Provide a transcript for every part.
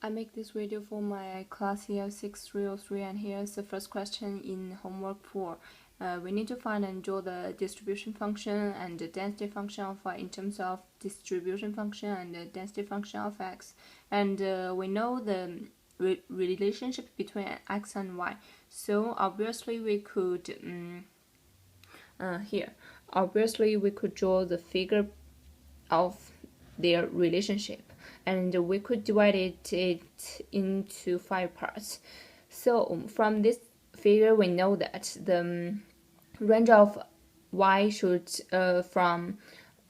I make this video for my class EL6303, and here's the first question in homework 4. We need to find and draw the distribution function and the density function of y in terms of distribution function and the density function of x. And we know the relationship between x and y. So obviously we could obviously we could draw the figure of their relationship, and we could divide it into 5 parts. So from this figure we know that the range of y should from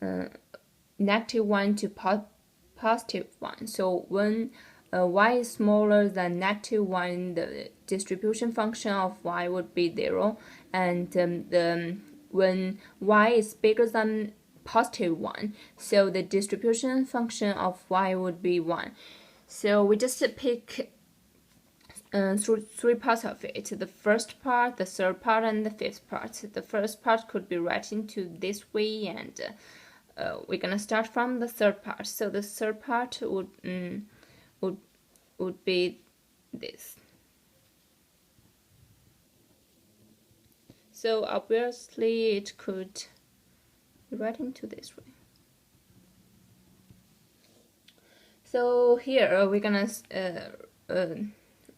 -1 to +1. So when y is smaller than -1, the distribution function of y would be 0, and when y is bigger than +1, so the distribution function of y would be 1. So we just pick through 3 parts of it: the first part, the third part, and the fifth part. The first part could be written to this way, and we're gonna start from the third part. So the third part would be this. So obviously it could be written to this way. So here we're gonna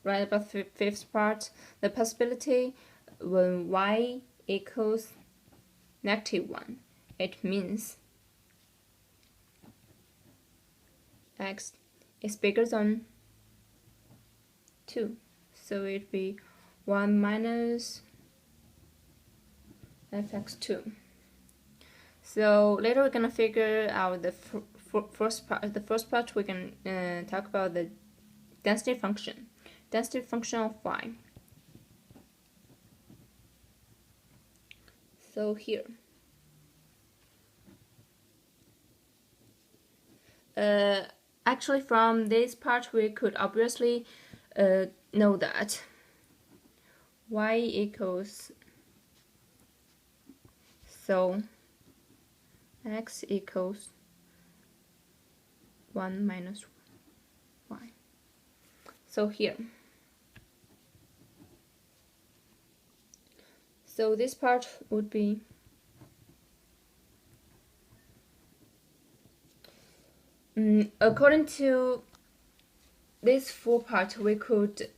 write about the fifth part: the possibility when y equals -1. It means x is bigger than 2. So it'd be 1 minus fx2. So later we're gonna figure out the first part. The first part we can talk about the density function. Density function of y. So here, actually from this part we could obviously know that y equals, so x equals 1 minus y. So here, so this part would be according to this 4 part, we could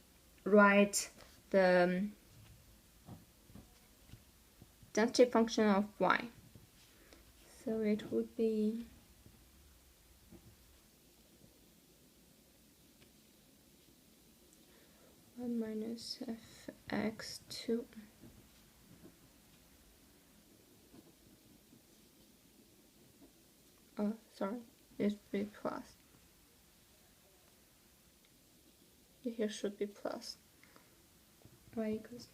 write the density function of y. So it would be minus fx2 sorry, it should be plus. Here should be plus. Y equals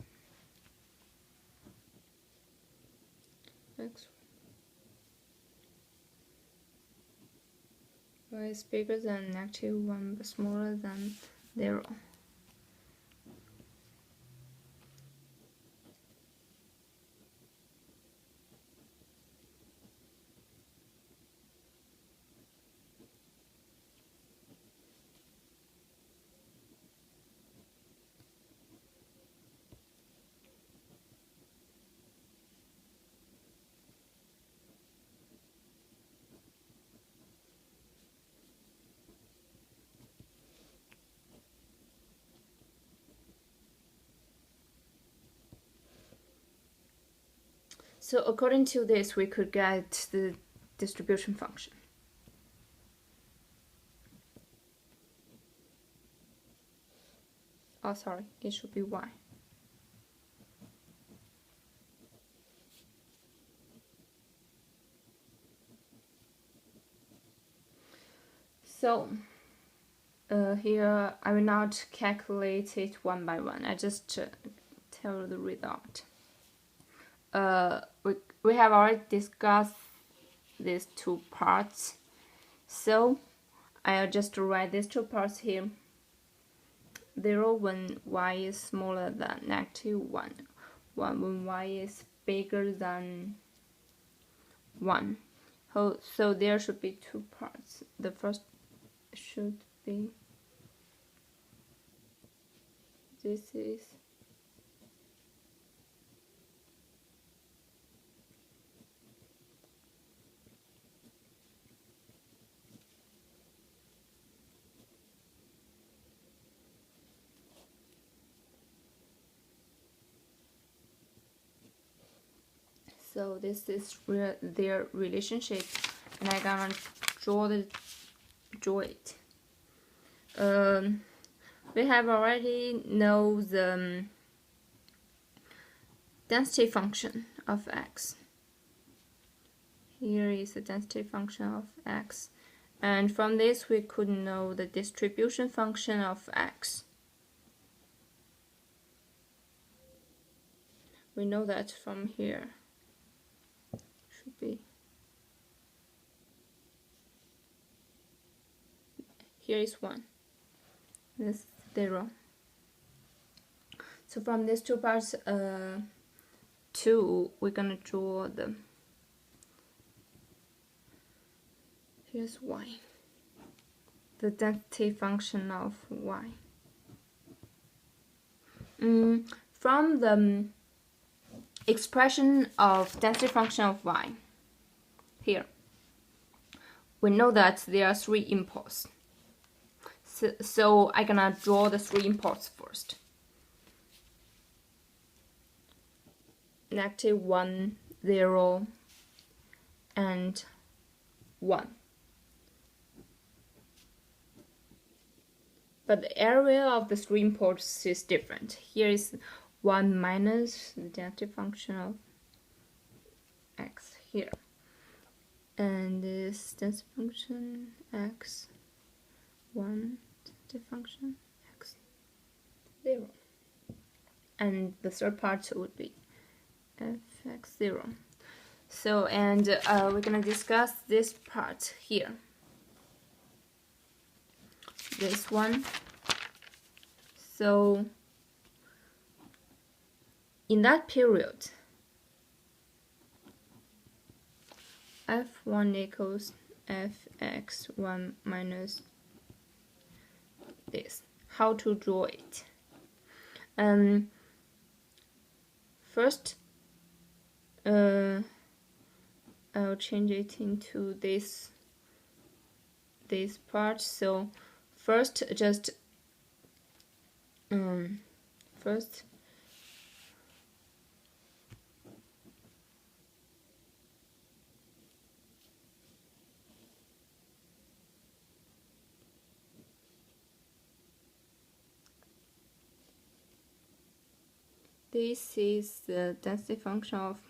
x. Y is bigger than -1 but smaller than 0. So according to this, we could get the distribution function. Oh, sorry, it should be y. So here I will not calculate it one by one. I just tell the result. We have already discussed these 2 parts, so I'll just write these 2 parts here. 0 when y is smaller than -1, 1 when y is bigger than 1. So there should be 2 parts. The first should be this is so this is their relationship, and I'm gonna draw it. We have already know the density function of x. Here is the density function of x, and from this we could know the distribution function of x. We know that from here. Should be here is 1, this is 0. So from these two parts, 2, we're gonna draw the, here's y, the density function of y. From the expression of density function of y, here, we know that there are 3 imports. So I'm gonna draw the 3 imports first. -1, 0, and 1. But the area of the 3 imports is different. Here is 1 minus the density function of x here. And this density function x 1, density function x 0. And the third part would be fx0. So, and we're gonna discuss this part here. This one. So, in that period, f1 equals fx1 minus this. How to draw it? First, I'll change it into this part. So first, just first this is the density function of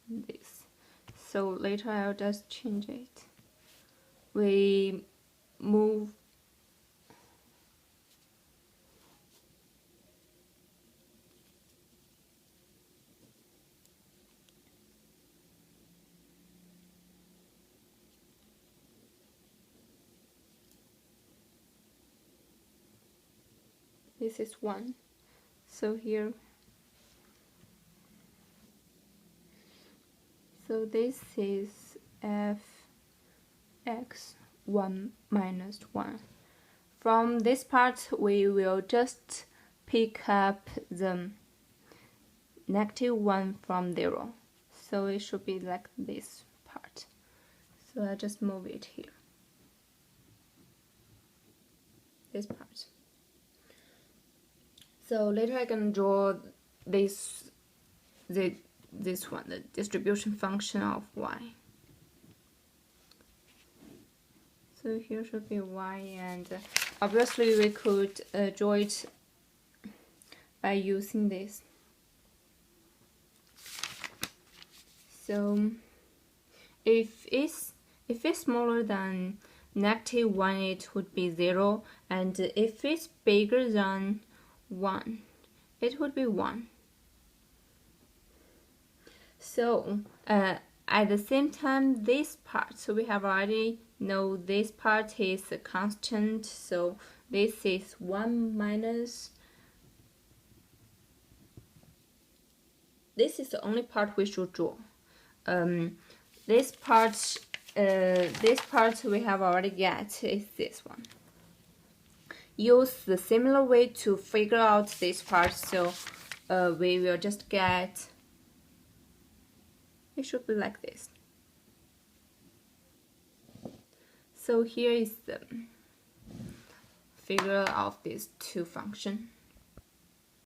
this. So later I'll just change it. We move this is 1. So here, so this is fx1 minus 1. From this part, we will just pick up the -1 from 0. So it should be like this part. So I just move it here. This part. So later I can draw this one, the distribution function of y. So here should be y, and obviously we could draw it by using this. So if it's smaller than -1, it would be 0, and if it's bigger than 1, it would be 1. So at the same time, this part, so we have already know this part is a constant, so this is 1 minus, this is the only part we should draw. This part we have already get is this one. use the similar way to figure out this part. So we will just get, it should be like this. So here is the figure of these two functions.